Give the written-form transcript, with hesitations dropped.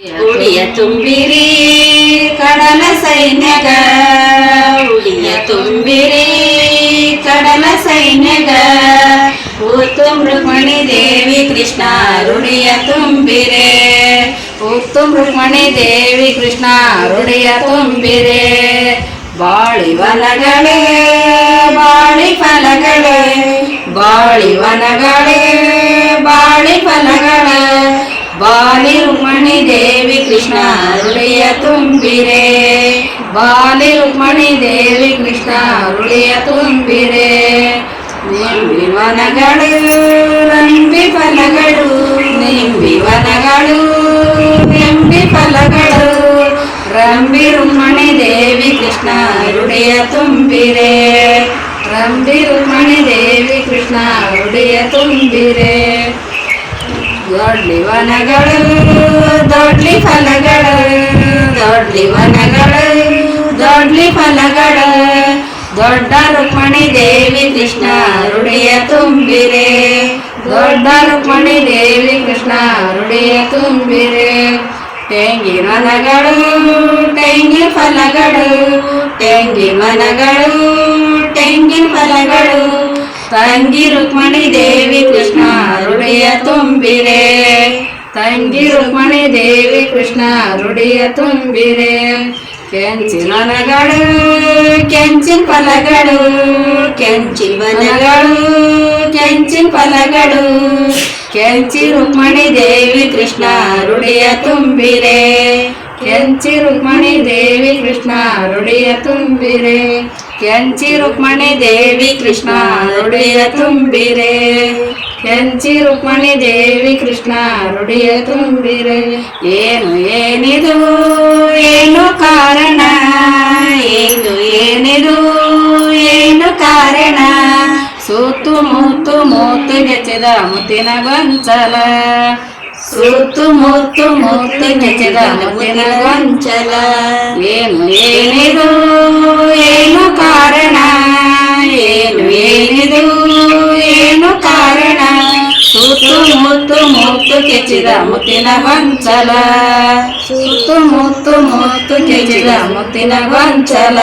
ಉಡಿಯ ತುಂಬಿರಿ ಕಡಲ ಸೈನ್ಯಗ ಉಡಿಯ ತುಂಬಿರಿ ಕಡಲ ಸೈನ್ಯಗ ಉತ್ತಮ ರುಕ್ಮಣಿ ದೇವಿ ಕೃಷ್ಣ ರುಡಿಯ ತುಂಬಿರೆ ಉತ್ತಮ ರುಕ್ಮಣಿ ದೇವಿ ಕೃಷ್ಣ ರುಡಿಯ ತುಂಬಿರೆ ಬಾಳಿ ವನಗಳೇ ಬಾಳಿ ಫಲಗಳೇ ಬಾಳಿ ವನಗಳೇ ಬಾಳಿ ಫಲಗಳೇ ಬಾಲಿ ರುಕ್ಮಣಿ ದೇವಿ ಕೃಷ್ಣ ರುಡಿಯ ತುಂಬಿರೆ ಬಾಲಿ ರುಕ್ಮಣಿ ದೇವಿ ಕೃಷ್ಣ ರುಡಿಯ ತುಂಬಿರೆ ನಿಂಬಿ ವನಗಳು ರಂಬಿ ಫಲಗಳು ನಿಂಬಿ ವನಗಳು ನಿಂಬಿ ಫಲಗಳು ರಂಬಿ ರುಕ್ಮಣಿ ದೇವಿ ಕೃಷ್ಣ ರುಡಿಯ ತುಂಬಿರೆ ರಂಬಿ ರುಕ್ಮಣಿ ದೇವಿ ಕೃಷ್ಣ ರುಡಿಯ ತುಂಬಿರೆ ದೊಡ್ಲಿ ವನಗಳು ದೊಡ್ಲಿ ಫಲಗಳು ದೊಡ್ಲಿ ವನಗಳು ದೊಡ್ಲಿ ಫಲಗಳು ದೊಡ್ಡ ರುಕ್ಮಣಿ ದೇವಿ ಕೃಷ್ಣ ರುಡಿಯ ತುಂಬಿರೆ ದೊಡ್ಡ ರುಕ್ಮಣಿ ದೇವಿ ಕೃಷ್ಣ ರುಡಿಯ ತುಂಬಿರೆ ತೆಂಗಿನ ವನಗಳು ತೆಂಗಿನ ಫಲಗಳು ತೆಂಗಿನ ವನಗಳು ತೆಂಗಿನ ಫಲಗಳು ತಂಗಿ ರುಕ್ಮಣಿ ದೇವಿ ಕೃಷ್ಣ ರುಡಿಯ ತುಂಬಿರೆ ತಂಗಿ ರುಕ್ಮಣಿ ದೇವಿ ಕೃಷ್ಣ ರುಡಿಯ ತುಂಬಿರೆ ಕೆಂಚಿನ ವನಗಳು ಕೆಂಚಿನ ಫಲಗಳು ಕೆಂಚಿನ ವನಗಳು ಕೆಂಚಿನ ಫಲಗಳು ಕೆಂಚಿ ರುಕ್ಮಣಿ ದೇವಿ ಕೃಷ್ಣ ರುಡಿಯ ತುಂಬಿರೆ ಕೆಂಚಿ ರುಕ್ಮಣಿ ದೇವಿ ಕೃಷ್ಣ ರುಡಿಯ ತುಂಬಿರೆ ಕೆಂಚಿ ರುಕ್ಮಣಿ ದೇವಿ ಕೃಷ್ಣ ರುಡಿಯ ತುಂಬಿರೆ ಕೆಂಚಿ ರುಕ್ಮಣಿ ದೇವಿ ಕೃಷ್ಣ ರುಡಿಯ ತುಂಬಿರೆ ಏನು ಏನಿದು ಏನು ಕಾರಣ ಏನು ಏನಿದು ಏನು ಕಾರಣ ಸುತ್ತು ಮುತ್ತು ಮೂತು ಗೆಚ್ಚಿದ ಮುತ್ತಿನ ಗೊಂಚಲ ಸುತ್ತು ಮುತ್ತು ಮೂತು ಗೆಚ್ಚಿದ ಮುತ್ತಿನ ಗೊಂಚಲ ಏನು ಏನಿದು ಏನು ಕಾರಣ ಏನು ಏನಿದು ಏನು ಕಾರಣ ಸುತ್ತು ಮುತ್ತು ಮೂತು ಕೆಚ್ಚಿದ ಮುತ್ತಿನ ಗೊಂಚಲ ಸುತ್ತು ಮುತ್ತು ಮೂತು ಕೆಚ್ಚಿದ ಮುತ್ತಿನ ಗೊಂಚಲ